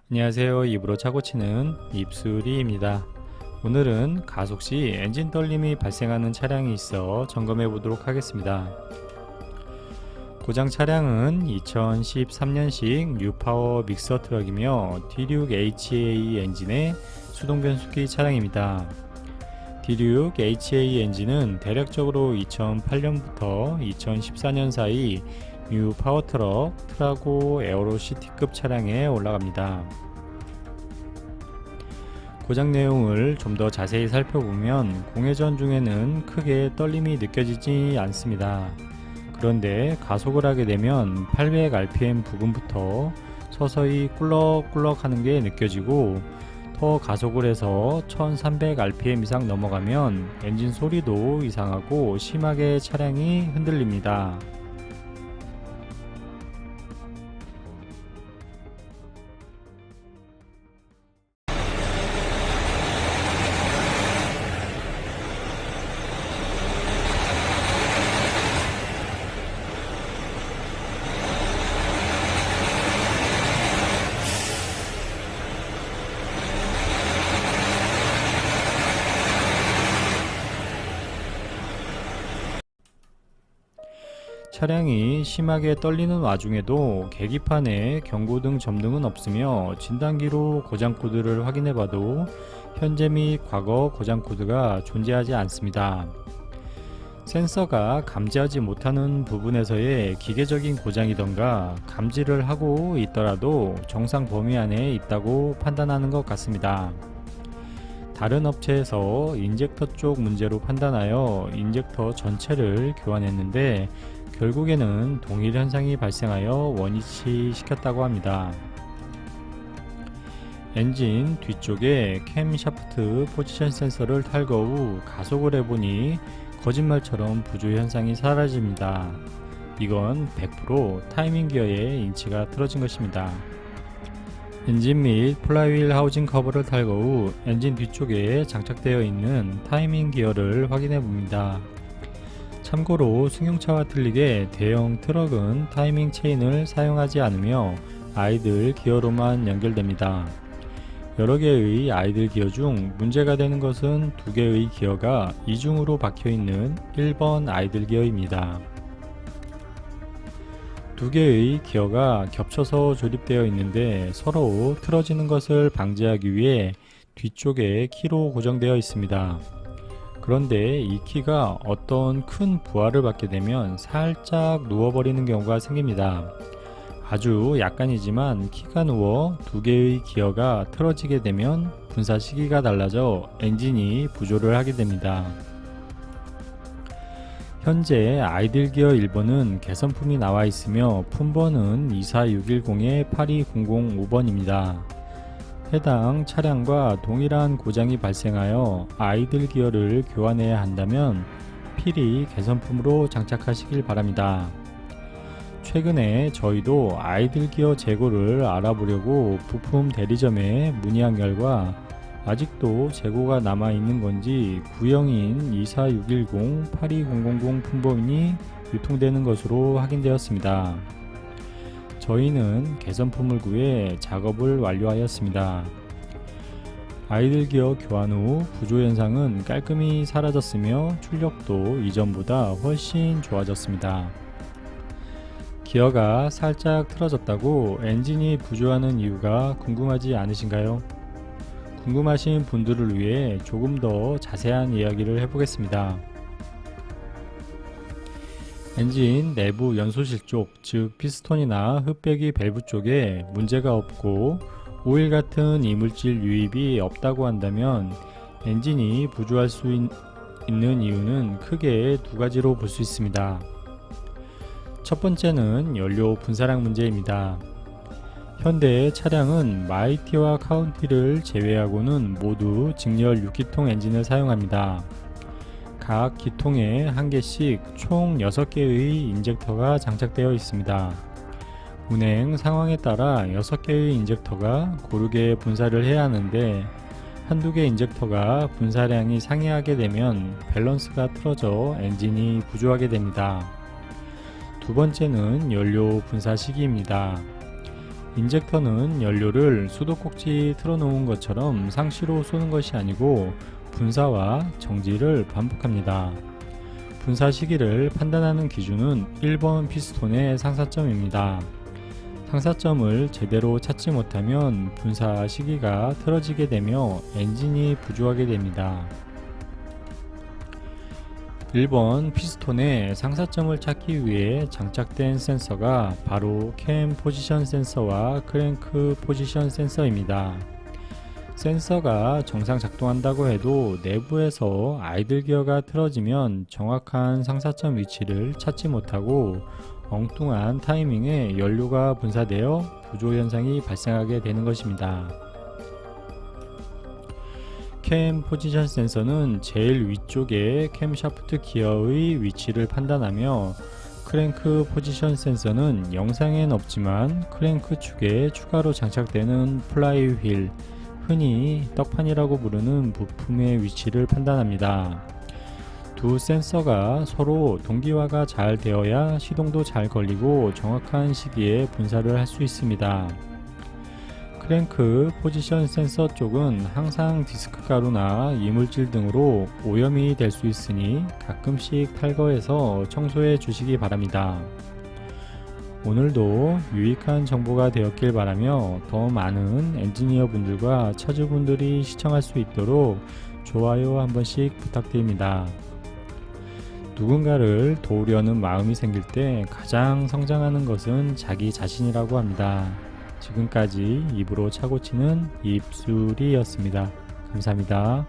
안녕하세요. 입으로 차고 치는 입수리입니다. 오늘은 가속 시 엔진 떨림이 발생하는 차량이 있어 점검해 보도록 하겠습니다. 고장 차량은 2013년식 뉴파워 믹서 트럭이며 D6HA 엔진의 수동 변속기 차량입니다. D6 HA 엔진은 대략적으로 2008년부터 2014년 사이 뉴 파워트럭, 트라고 에어로시티급 차량에 올라갑니다. 고장 내용을 좀 더 자세히 살펴보면 공회전 중에는 크게 떨림이 느껴지지 않습니다. 그런데 가속을 하게 되면 800rpm 부근부터 서서히 꿀럭꿀럭 하는 게 느껴지고, 더 가속을 해서 1300rpm 이상 넘어가면 엔진 소리도 이상하고 심하게 차량이 흔들립니다. 차량이 심하게 떨리는 와중에도 계기판에 경고등 점등은 없으며 진단기로 고장 코드를 확인해봐도 현재 및 과거 고장 코드가 존재하지 않습니다. 센서가 감지하지 못하는 부분에서의 기계적인 고장이던가 감지를 하고 있더라도 정상 범위 안에 있다고 판단하는 것 같습니다. 다른 업체에서 인젝터 쪽 문제로 판단하여 인젝터 전체를 교환했는데 결국에는 동일 현상이 발생하여 원위치 시켰다고 합니다. 엔진 뒤쪽에 캠 샤프트 포지션 센서를 탈거 후 가속을 해보니 거짓말처럼 부조 현상이 사라집니다. 이건 100% 타이밍 기어의 인치가 틀어진 것입니다. 엔진 및 플라이휠 하우징 커버를 탈거 후 엔진 뒤쪽에 장착되어 있는 타이밍 기어를 확인해 봅니다. 참고로 승용차와 틀리게 대형 트럭은 타이밍 체인을 사용하지 않으며 아이들 기어로만 연결됩니다. 여러 개의 아이들 기어 중 문제가 되는 것은 두 개의 기어가 이중으로 박혀 있는 1번 아이들 기어입니다. 두 개의 기어가 겹쳐서 조립되어 있는데 서로 틀어지는 것을 방지하기 위해 뒤쪽에 키로 고정되어 있습니다. 그런데 이 키가 어떤 큰 부하를 받게 되면 살짝 누워버리는 경우가 생깁니다. 아주 약간이지만 키가 누워 두 개의 기어가 틀어지게 되면 분사 시기가 달라져 엔진이 부조를 하게 됩니다. 현재 아이들 기어 1번은 개선품이 나와 있으며 품번은 24610-82005번입니다. 해당 차량과 동일한 고장이 발생하여 아이들 기어를 교환해야 한다면 필히 개선품으로 장착하시길 바랍니다. 최근에 저희도 아이들 기어 재고를 알아보려고 부품 대리점에 문의한 결과 아직도 재고가 남아있는 건지 구형인 24610-82000 품번이 유통되는 것으로 확인되었습니다. 저희는 개선품을 구해 작업을 완료하였습니다. 아이들 기어 교환 후 부조 현상은 깔끔히 사라졌으며 출력도 이전보다 훨씬 좋아졌습니다. 기어가 살짝 틀어졌다고 엔진이 부조하는 이유가 궁금하지 않으신가요? 궁금하신 분들을 위해 조금 더 자세한 이야기를 해보겠습니다. 엔진 내부 연소실 쪽, 즉 피스톤이나 흡배기 밸브 쪽에 문제가 없고 오일 같은 이물질 유입이 없다고 한다면 엔진이 부조할 수 있는 이유는 크게 두 가지로 볼 수 있습니다. 첫 번째는 연료 분사량 문제입니다. 현대의 차량은 마이티와 카운티를 제외하고는 모두 직렬 6기통 엔진을 사용합니다. 각 기통에 한 개씩 총 6개의 인젝터가 장착되어 있습니다. 운행 상황에 따라 6개의 인젝터가 고르게 분사를 해야 하는데 한두 개 인젝터가 분사량이 상회하게 되면 밸런스가 틀어져 엔진이 부조하게 됩니다. 두 번째는 연료 분사 시기입니다. 인젝터는 연료를 수도꼭지 틀어놓은 것처럼 상시로 쏘는 것이 아니고 분사와 정지를 반복합니다. 분사 시기를 판단하는 기준은 1번 피스톤의 상사점입니다. 상사점을 제대로 찾지 못하면 분사 시기가 틀어지게 되며 엔진이 부조하게 됩니다. 1번 피스톤의 상사점을 찾기 위해 장착된 센서가 바로 캠 포지션 센서와 크랭크 포지션 센서입니다. 센서가 정상 작동한다고 해도 내부에서 아이들 기어가 틀어지면 정확한 상사점 위치를 찾지 못하고 엉뚱한 타이밍에 연료가 분사되어 부조 현상이 발생하게 되는 것입니다. 캠 포지션 센서는 제일 위쪽에 캠 샤프트 기어의 위치를 판단하며 크랭크 포지션 센서는 영상엔 없지만 크랭크 축에 추가로 장착되는 플라이 휠, 흔히 떡판이라고 부르는 부품의 위치를 판단합니다. 두 센서가 서로 동기화가 잘 되어야 시동도 잘 걸리고 정확한 시기에 분사를 할 수 있습니다. 크랭크 포지션 센서 쪽은 항상 디스크 가루나 이물질 등으로 오염이 될 수 있으니 가끔씩 탈거해서 청소해 주시기 바랍니다. 오늘도 유익한 정보가 되었길 바라며 더 많은 엔지니어 분들과 차주분들이 시청할 수 있도록 좋아요 한 번씩 부탁드립니다. 누군가를 도우려는 마음이 생길 때 가장 성장하는 것은 자기 자신이라고 합니다. 지금까지 입으로 차고 치는 입술이었습니다. 감사합니다.